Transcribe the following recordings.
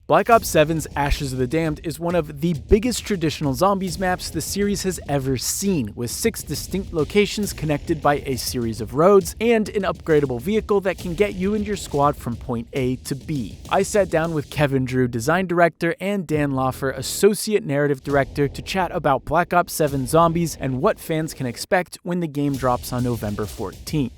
Black Ops 7's Ashes of the Damned is one of the biggest traditional zombies maps the series has ever seen, with 6 distinct locations connected by a series of roads and an upgradable vehicle that can get you and your squad from point A to B. I sat down with Kevin Drew, design director, and Dan Loffer, associate narrative director, to chat about Black Ops 7 Zombies and what fans can expect when the game drops on November 14th.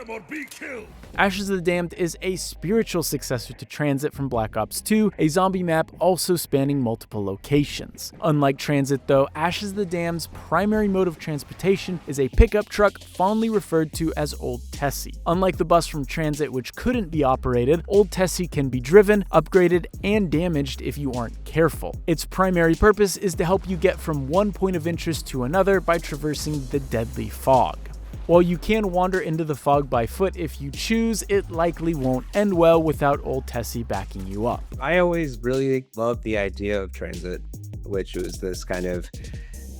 Or be killed. Ashes of the Damned is a spiritual successor to Transit from Black Ops 2, a zombie map also spanning multiple locations. Unlike Transit though, Ashes of the Damned's primary mode of transportation is a pickup truck fondly referred to as Old Tessie. Unlike the bus from Transit, which couldn't be operated, Old Tessie can be driven, upgraded, and damaged if you aren't careful. Its primary purpose is to help you get from one point of interest to another by traversing the deadly fog. While you can wander into the fog by foot if you choose, it likely won't end well without Old Tessie backing you up. I always really loved the idea of Transit, which was this kind of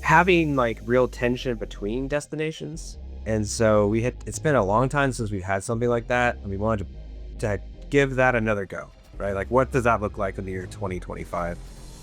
having like real tension between destinations. And so it's been a long time since we've had something like that, and we wanted to give that another go, right? Like, what does that look like in the year 2025?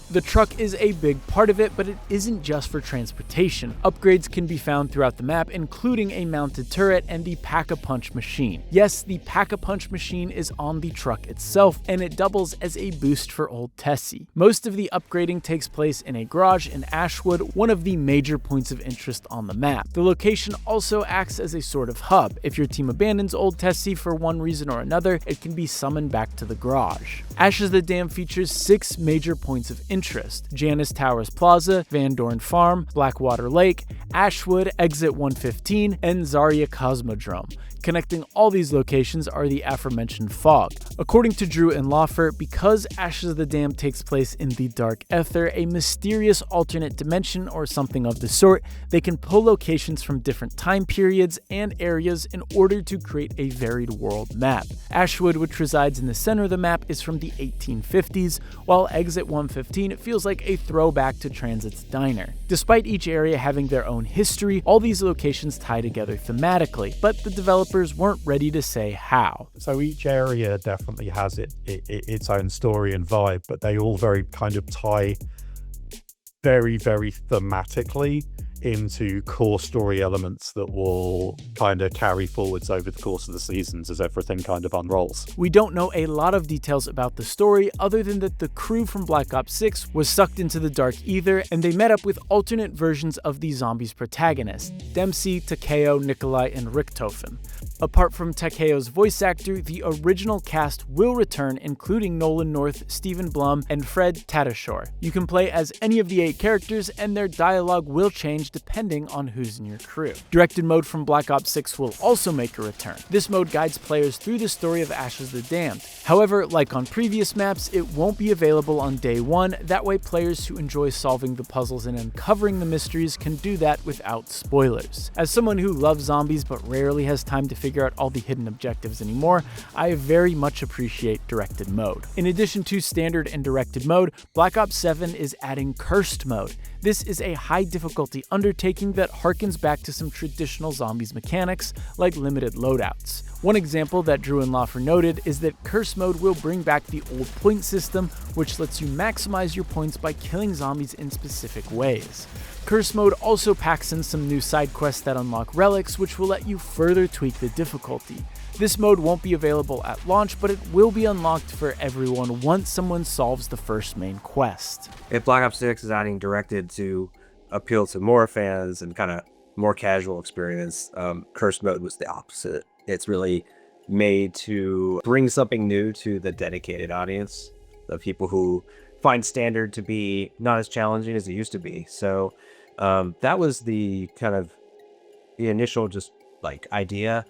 The truck is a big part of it, but it isn't just for transportation. Upgrades can be found throughout the map, including a mounted turret and the Pack-a-Punch machine. Yes, the Pack-a-Punch machine is on the truck itself, and it doubles as a boost for Old Tessie. Most of the upgrading takes place in a garage in Ashwood, one of the major points of interest on the map. The location also acts as a sort of hub. If your team abandons Old Tessie for one reason or another, it can be summoned back to the garage. Ashes of the Damned features 6 major points of interest: Janus Towers Plaza, Van Dorn Farm, Blackwater Lake, Ashwood, Exit 115, and Zarya Cosmodrome. Connecting all these locations are the aforementioned fog. According to Drew and Loffer, because Ashes of the Damned takes place in the Dark Ether, a mysterious alternate dimension or something of the sort, they can pull locations from different time periods and areas in order to create a varied world map. Ashwood, which resides in the center of the map, is from the 1850s, while Exit 115 feels like a throwback to Transit's diner. Despite each area having their own history, all these locations tie together thematically, but the developers weren't ready to say how. So each area definitely has its own story and vibe, but they all very kind of tie very, very thematically into core story elements that will kind of carry forwards over the course of the seasons as everything kind of unrolls. We don't know a lot of details about the story other than that the crew from Black Ops 6 was sucked into the Dark Ether and they met up with alternate versions of the zombies' protagonists: Dempsey, Takeo, Nikolai, and Richtofen. Apart from Takeo's voice actor, the original cast will return, including Nolan North, Stephen Blum, and Fred Tatasciore. You can play as any of the 8 characters, and their dialogue will change depending on who's in your crew. Directed mode from Black Ops 6 will also make a return. This mode guides players through the story of Ashes of the Damned. However, like on previous maps, it won't be available on day 1, that way players who enjoy solving the puzzles and uncovering the mysteries can do that without spoilers. As someone who loves zombies but rarely has time to figure out all the hidden objectives anymore, I very much appreciate directed mode. In addition to standard and directed mode, Black Ops 7 is adding cursed mode. This is a high difficulty undertaking that harkens back to some traditional zombies mechanics like limited loadouts. One example that Drew and Loffer noted is that curse mode will bring back the old point system, which lets you maximize your points by killing zombies in specific ways. Curse mode also packs in some new side quests that unlock relics, which will let you further tweak the difficulty. This mode won't be available at launch, but it will be unlocked for everyone once someone solves the first main quest. If Black Ops 6 is adding directed to appeal to more fans and kind of more casual experience, curse mode was the opposite. It's really made to bring something new to the dedicated audience, the people who find standard to be not as challenging as it used to be. So that was the kind of the initial just like idea,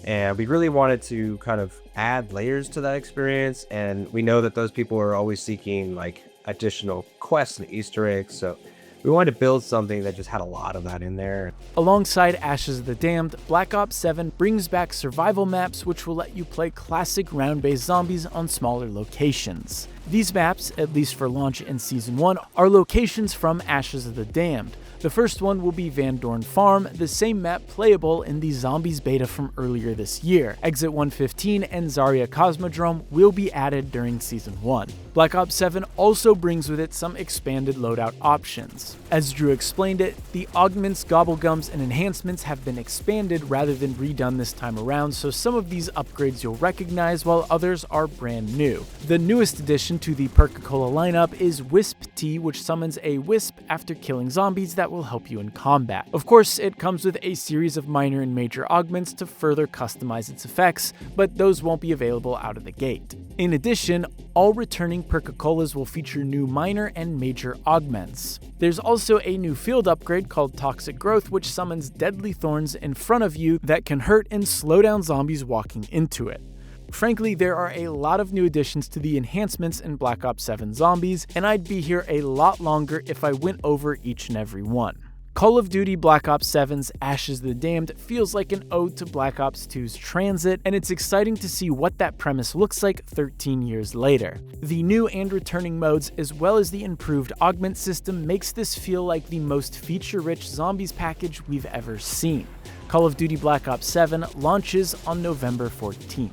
and we really wanted to kind of add layers to that experience, and we know that those people are always seeking like additional quests and Easter eggs, so we wanted to build something that just had a lot of that in there. Alongside Ashes of the Damned, Black Ops 7 brings back survival maps which will let you play classic round-based zombies on smaller locations. These maps, at least for launch in Season 1, are locations from Ashes of the Damned. The first one will be Van Dorn Farm, the same map playable in the Zombies beta from earlier this year. Exit 115 and Zarya Cosmodrome will be added during Season 1. Black Ops 7 also brings with it some expanded loadout options. As Drew explained it, the augments, gobblegums, and enhancements have been expanded rather than redone this time around, so some of these upgrades you'll recognize while others are brand new. The newest addition to the Perca-Cola lineup is Wisp Tea, which summons a wisp after killing zombies that will help you in combat. Of course, it comes with a series of minor and major augments to further customize its effects, but those won't be available out of the gate. In addition, all returning Perca-Colas will feature new minor and major augments. There's also a new field upgrade called Toxic Growth, which summons deadly thorns in front of you that can hurt and slow down zombies walking into it. Frankly, there are a lot of new additions to the enhancements in Black Ops 7 Zombies, and I'd be here a lot longer if I went over each and every one. Call of Duty Black Ops 7's Ashes of the Damned feels like an ode to Black Ops 2's Transit, and it's exciting to see what that premise looks like 13 years later. The new and returning modes, as well as the improved augment system, makes this feel like the most feature-rich Zombies package we've ever seen. Call of Duty Black Ops 7 launches on November 14th.